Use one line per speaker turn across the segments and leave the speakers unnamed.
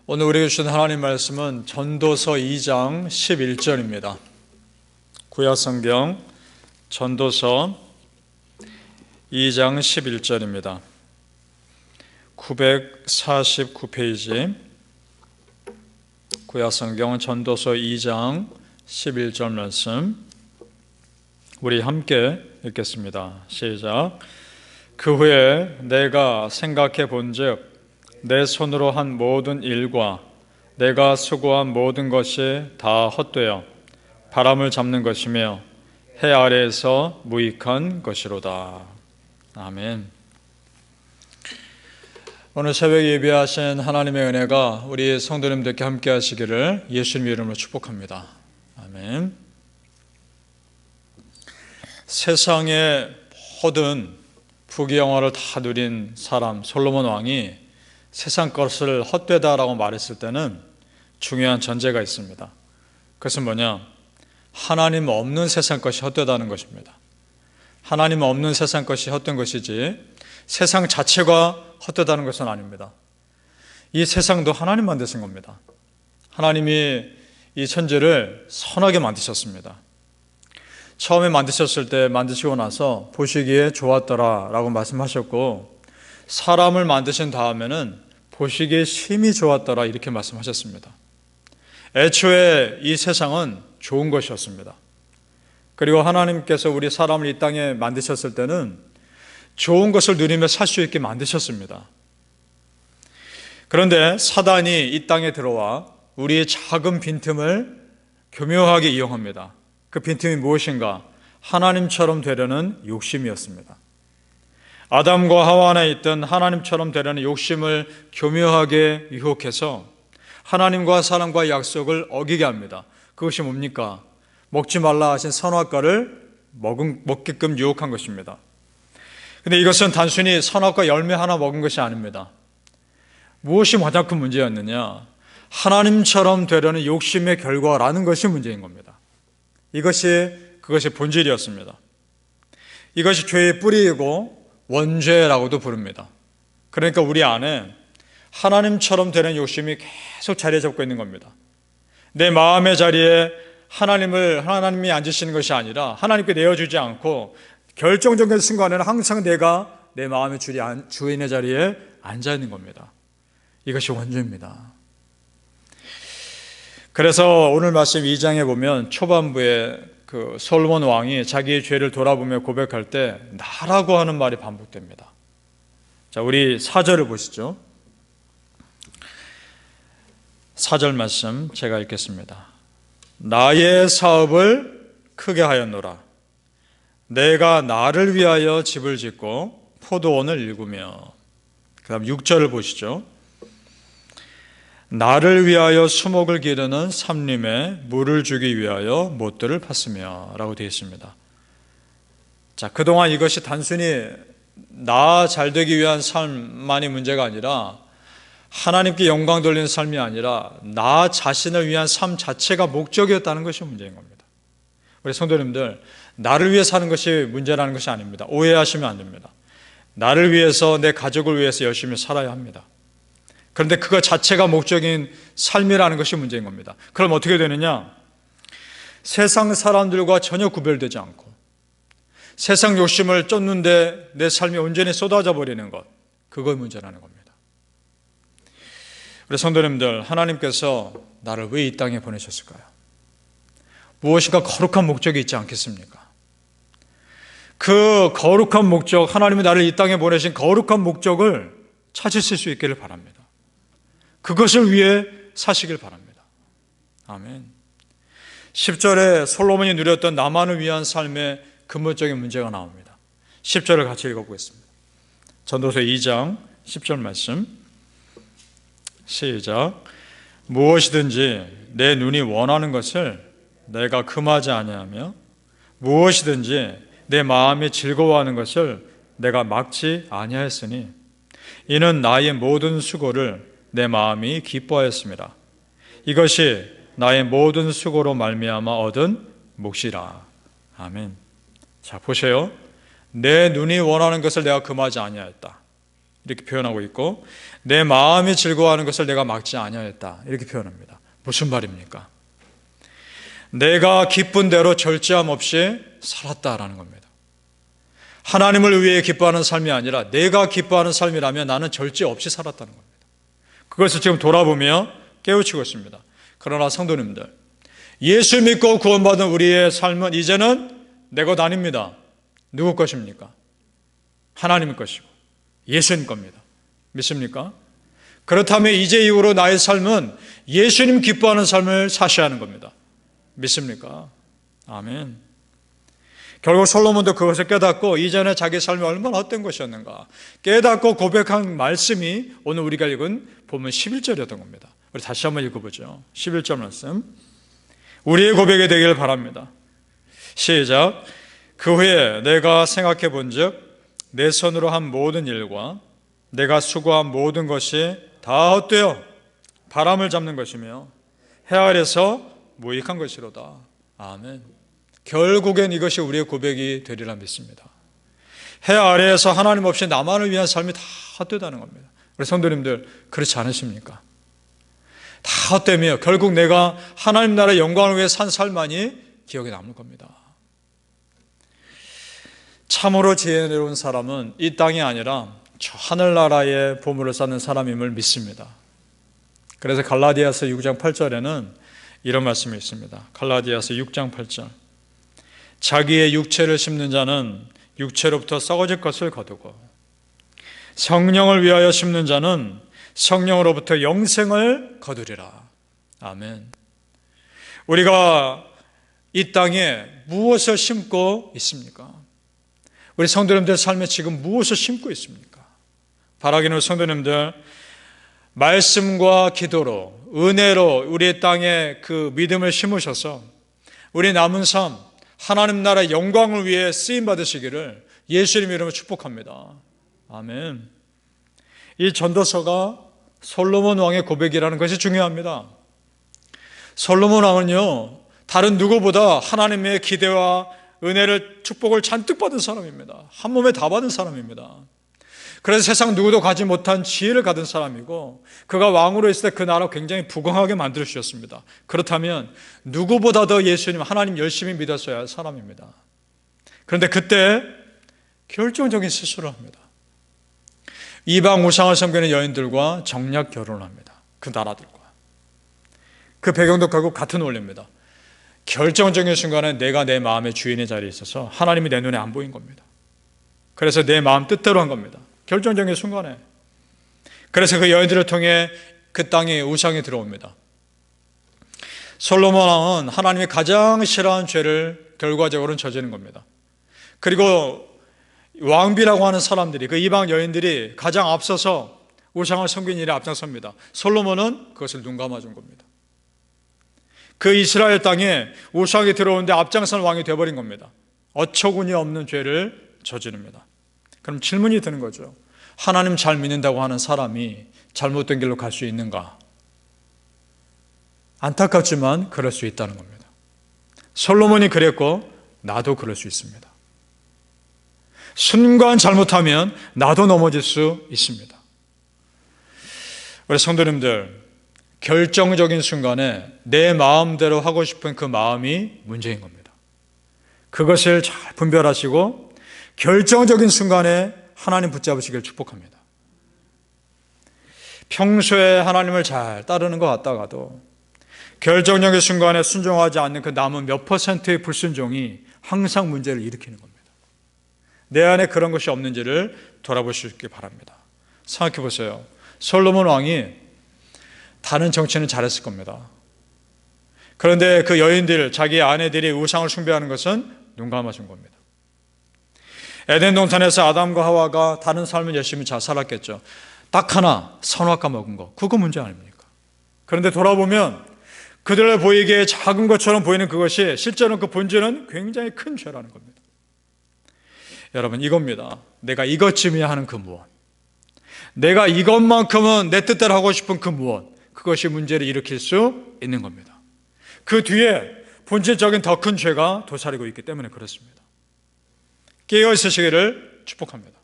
오늘 우리에게 주신 하나님 말씀은 전도서 2장 11절입니다. 구약성경 전도서 2장 11절입니다. 949페이지 구약성경 전도서 2장 11절 말씀 우리 함께 읽겠습니다. 시작. 그 후에 내가 생각해 본즉 내 손으로 한 모든 일과 내가 수고한 모든 것이 다 헛되어 바람을 잡는 것이며 해 아래에서 무익한 것이로다. 아멘. 오늘 새벽 예배하신 하나님의 은혜가 우리 성도님들께 함께 하시기를 예수님 이름으로 축복합니다. 아멘. 세상의 모든 부귀영화를 다 누린 사람 솔로몬 왕이 세상 것을 헛되다라고 말했을 때는 중요한 전제가 있습니다. 그것은 뭐냐? 하나님 없는 세상 것이 헛되다는 것입니다. 하나님 없는 세상 것이 헛된 것이지 세상 자체가 헛되다는 것은 아닙니다. 이 세상도 하나님 만드신 겁니다. 하나님이 이 천지를 선하게 만드셨습니다. 처음에 만드셨을 때 만드시고 나서 보시기에 좋았더라라고 말씀하셨고, 사람을 만드신 다음에는 보시기에 심히 좋았더라 이렇게 말씀하셨습니다. 애초에 이 세상은 좋은 것이었습니다. 그리고 하나님께서 우리 사람을 이 땅에 만드셨을 때는 좋은 것을 누리며 살 수 있게 만드셨습니다. 그런데 사단이 이 땅에 들어와 우리의 작은 빈틈을 교묘하게 이용합니다. 그 빈틈이 무엇인가? 하나님처럼 되려는 욕심이었습니다. 아담과 하와 안에 있던 하나님처럼 되려는 욕심을 교묘하게 유혹해서 하나님과 사람과의 약속을 어기게 합니다. 그것이 뭡니까? 먹지 말라 하신 선악과를 먹게끔 유혹한 것입니다. 그런데 이것은 단순히 선악과 열매 하나 먹은 것이 아닙니다. 무엇이 가장 큰 문제였느냐? 하나님처럼 되려는 욕심의 결과라는 것이 문제인 겁니다. 그것이 본질이었습니다. 이것이 죄의 뿌리이고 원죄라고도 부릅니다. 그러니까 우리 안에 하나님처럼 되는 욕심이 계속 자리에 잡고 있는 겁니다. 내 마음의 자리에 하나님이 앉으시는 것이 아니라 하나님께 내어주지 않고 결정적인 순간에는 항상 내가 내 마음의 주인의 자리에 앉아 있는 겁니다. 이것이 원죄입니다. 그래서 오늘 말씀 2장에 보면 초반부에 그 솔로몬 왕이 자기의 죄를 돌아보며 고백할 때 나라고 하는 말이 반복됩니다. 자, 우리 4절을 보시죠. 4절 말씀 제가 읽겠습니다. 나의 사업을 크게 하였노라. 내가 나를 위하여 집을 짓고 포도원을 일구며. 그 다음 6절을 보시죠. 나를 위하여 수목을 기르는 삼림에 물을 주기 위하여 못들을 팠으며 라고 되어 있습니다. 자, 그동안 이것이 단순히 나 잘되기 위한 삶만이 문제가 아니라 하나님께 영광 돌리는 삶이 아니라 나 자신을 위한 삶 자체가 목적이었다는 것이 문제인 겁니다. 우리 성도님들, 나를 위해 사는 것이 문제라는 것이 아닙니다. 오해하시면 안 됩니다. 나를 위해서, 내 가족을 위해서 열심히 살아야 합니다. 그런데 그거 자체가 목적인 삶이라는 것이 문제인 겁니다. 그럼 어떻게 되느냐? 세상 사람들과 전혀 구별되지 않고 세상 욕심을 쫓는데 내 삶이 온전히 쏟아져 버리는 것, 그거 문제라는 겁니다. 우리 성도님들, 하나님께서 나를 왜 이 땅에 보내셨을까요? 무엇인가 거룩한 목적이 있지 않겠습니까? 그 거룩한 목적, 하나님이 나를 이 땅에 보내신 거룩한 목적을 찾으실 수 있기를 바랍니다. 그것을 위해 사시길 바랍니다. 아멘. 10절에 솔로몬이 누렸던 나만을 위한 삶의 근본적인 문제가 나옵니다. 10절을 같이 읽어보겠습니다. 전도서 2장 10절 말씀 시작. 무엇이든지 내 눈이 원하는 것을 내가 금하지 아니하며 무엇이든지 내 마음이 즐거워하는 것을 내가 막지 아니하였으니 이는 나의 모든 수고를 내 마음이 기뻐하였습니다. 이것이 나의 모든 수고로 말미암아 얻은 몫이라. 아멘. 자, 보세요. 내 눈이 원하는 것을 내가 금하지 아니하였다. 이렇게 표현하고 있고, 내 마음이 즐거워하는 것을 내가 막지 아니하였다 이렇게 표현합니다. 무슨 말입니까? 내가 기쁜 대로 절제함 없이 살았다라는 겁니다. 하나님을 위해 기뻐하는 삶이 아니라 내가 기뻐하는 삶이라면 나는 절제 없이 살았다는 겁니다. 그것을 지금 돌아보며 깨우치고 있습니다. 그러나 성도님들, 예수 믿고 구원받은 우리의 삶은 이제는 내 것 아닙니다. 누구 것입니까? 하나님 것이고 예수님 겁니다. 믿습니까? 그렇다면 이제 이후로 나의 삶은 예수님 기뻐하는 삶을 사셔야 하는 겁니다. 믿습니까? 아멘. 결국 솔로몬도 그것을 깨닫고 이전에 자기 삶이 얼마나 헛된 것이었는가 깨닫고 고백한 말씀이 오늘 우리가 읽은 본문 11절이었던 겁니다. 우리 다시 한번 읽어보죠. 11절 말씀, 우리의 고백이 되기를 바랍니다. 시작. 그 후에 내가 생각해 본즉 내 손으로 한 모든 일과 내가 수고한 모든 것이 다 헛되어 바람을 잡는 것이며 해 아래서 무익한 것이로다. 아멘. 결국엔 이것이 우리의 고백이 되리라 믿습니다. 해 아래에서 하나님 없이 나만을 위한 삶이 다 헛되다는 겁니다. 우리 성도님들 그렇지 않으십니까? 다 헛되며 결국 내가 하나님 나라의 영광을 위해 산 삶만이 기억에 남을 겁니다. 참으로 지혜로운 사람은 이 땅이 아니라 저 하늘나라의 보물을 쌓는 사람임을 믿습니다. 그래서 갈라디아서 6장 8절에는 이런 말씀이 있습니다. 갈라디아서 6장 8절, 자기의 육체를 심는 자는 육체로부터 썩어질 것을 거두고 성령을 위하여 심는 자는 성령으로부터 영생을 거두리라. 아멘. 우리가 이 땅에 무엇을 심고 있습니까? 우리 성도님들 삶에 지금 무엇을 심고 있습니까? 바라기는 성도님들 말씀과 기도로 은혜로 우리 땅에 그 믿음을 심으셔서 우리 남은 삶 하나님 나라의 영광을 위해 쓰임 받으시기를 예수님 이름으로 축복합니다. 아멘. 이 전도서가 솔로몬 왕의 고백이라는 것이 중요합니다. 솔로몬 왕은요, 다른 누구보다 하나님의 기대와 은혜를, 축복을 잔뜩 받은 사람입니다. 한 몸에 다 받은 사람입니다. 그래서 세상 누구도 가지 못한 지혜를 가진 사람이고, 그가 왕으로 있을 때 그 나라 굉장히 부강하게 만들어 주셨습니다. 그렇다면 누구보다 더 예수님, 하나님 열심히 믿었어야 할 사람입니다. 그런데 그때 결정적인 실수를 합니다. 이방 우상을 섬기는 여인들과 정략 결혼을 합니다. 그 나라들과. 그 배경도 결국 같은 원리입니다. 결정적인 순간에 내가 내 마음의 주인의 자리에 있어서 하나님이 내 눈에 안 보인 겁니다. 그래서 내 마음 뜻대로 한 겁니다. 결정적인 순간에. 그래서 그 여인들을 통해 그 땅에 우상이 들어옵니다. 솔로몬 왕은 하나님이 가장 싫어하는 죄를 결과적으로는 저지른 겁니다. 그리고 왕비라고 하는 사람들이, 그 이방 여인들이 가장 앞서서 우상을 섬긴 일에 앞장섭니다. 솔로몬은 그것을 눈감아준 겁니다. 그 이스라엘 땅에 우상이 들어오는데 앞장선 왕이 되어버린 겁니다. 어처구니 없는 죄를 저지릅니다. 그럼 질문이 드는 거죠. 하나님 잘 믿는다고 하는 사람이 잘못된 길로 갈 수 있는가? 안타깝지만 그럴 수 있다는 겁니다. 솔로몬이 그랬고 나도 그럴 수 있습니다. 순간 잘못하면 나도 넘어질 수 있습니다. 우리 성도님들, 결정적인 순간에 내 마음대로 하고 싶은 그 마음이 문제인 겁니다. 그것을 잘 분별하시고 결정적인 순간에 하나님 붙잡으시길 축복합니다. 평소에 하나님을 잘 따르는 것 같다가도 결정적인 순간에 순종하지 않는 그 남은 몇 퍼센트의 불순종이 항상 문제를 일으키는 겁니다. 내 안에 그런 것이 없는지를 돌아보시기 바랍니다. 생각해 보세요. 솔로몬 왕이 다른 정치는 잘했을 겁니다. 그런데 그 여인들, 자기 아내들이 우상을 숭배하는 것은 눈 감아준 겁니다. 에덴 동산에서 아담과 하와가 다른 삶을 열심히 잘 살았겠죠. 딱 하나 선악과 먹은 거, 그거 문제 아닙니까? 그런데 돌아보면 그들을 보이기에 작은 것처럼 보이는 그것이 실제로는 그 본질은 굉장히 큰 죄라는 겁니다. 여러분, 이겁니다. 내가 이것쯤이야 하는 그 무엇, 내가 이것만큼은 내 뜻대로 하고 싶은 그 무엇, 그것이 문제를 일으킬 수 있는 겁니다. 그 뒤에 본질적인 더 큰 죄가 도사리고 있기 때문에 그렇습니다. 깨어 있으시기를 축복합니다.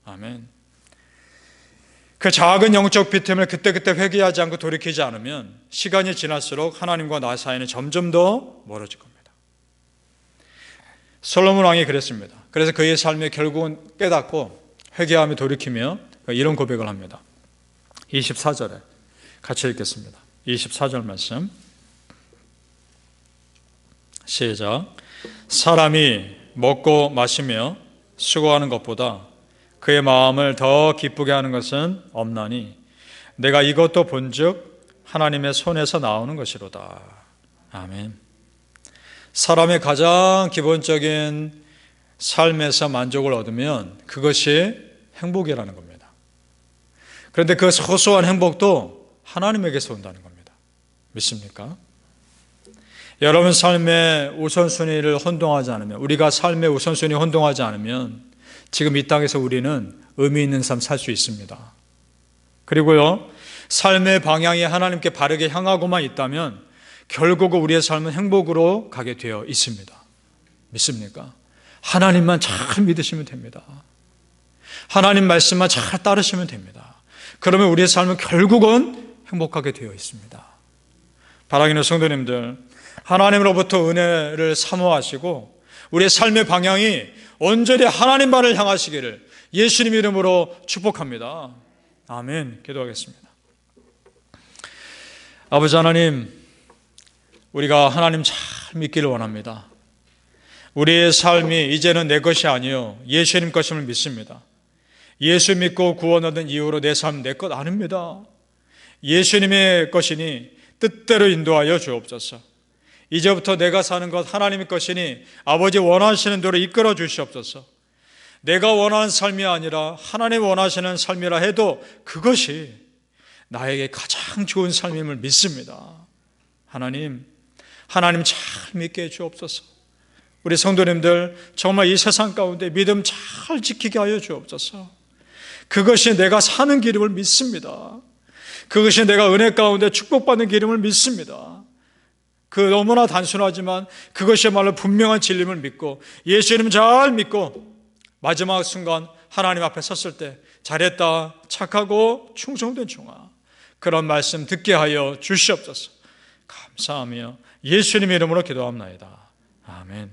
아멘. 그 작은 영적 빈틈을 그때그때 회개하지 않고 돌이키지 않으면 시간이 지날수록 하나님과 나 사이는 점점 더 멀어질 겁니다. 솔로몬 왕이 그랬습니다. 그래서 그의 삶에 결국은 깨닫고 회개하며 돌이키며 이런 고백을 합니다. 24절에 같이 읽겠습니다. 24절 말씀 시작. 사람이 먹고 마시며 수고하는 것보다 그의 마음을 더 기쁘게 하는 것은 없나니 내가 이것도 본즉 하나님의 손에서 나오는 것이로다. 아멘. 사람의 가장 기본적인 삶에서 만족을 얻으면 그것이 행복이라는 겁니다. 그런데 그 소소한 행복도 하나님에게서 온다는 겁니다. 믿습니까? 여러분 삶의 우선순위를 혼동하지 않으면, 우리가 삶의 우선순위 혼동하지 않으면 지금 이 땅에서 우리는 의미 있는 삶 살 수 있습니다. 그리고요, 삶의 방향이 하나님께 바르게 향하고만 있다면 결국 우리의 삶은 행복으로 가게 되어 있습니다. 믿습니까? 하나님만 잘 믿으시면 됩니다. 하나님 말씀만 잘 따르시면 됩니다. 그러면 우리의 삶은 결국은 행복하게 되어 있습니다. 사랑하는 성도님들, 하나님으로부터 은혜를 사모하시고 우리의 삶의 방향이 온전히 하나님만을 향하시기를 예수님 이름으로 축복합니다. 아멘. 기도하겠습니다. 아버지 하나님, 우리가 하나님 잘 믿기를 원합니다. 우리의 삶이 이제는 내 것이 아니요 예수님 것임을 믿습니다. 예수 믿고 구원 얻은 이후로 내 삶 내 것 아닙니다. 예수님의 것이니 뜻대로 인도하여 주옵소서. 이제부터 내가 사는 것 하나님의 것이니 아버지 원하시는 대로 이끌어 주시옵소서. 내가 원하는 삶이 아니라 하나님 원하시는 삶이라 해도 그것이 나에게 가장 좋은 삶임을 믿습니다. 하나님 잘 믿게 해 주옵소서. 우리 성도님들 정말 이 세상 가운데 믿음 잘 지키게 하여 주옵소서. 그것이 내가 사는 길임을 믿습니다. 그것이 내가 은혜 가운데 축복받는 길임을 믿습니다. 그 너무나 단순하지만 그것이야말로 분명한 진리임을 믿고 예수님 잘 믿고 마지막 순간 하나님 앞에 섰을 때 잘했다, 착하고 충성된 종아, 그런 말씀 듣게 하여 주시옵소서. 감사하며 예수님 이름으로 기도합나이다. 아멘.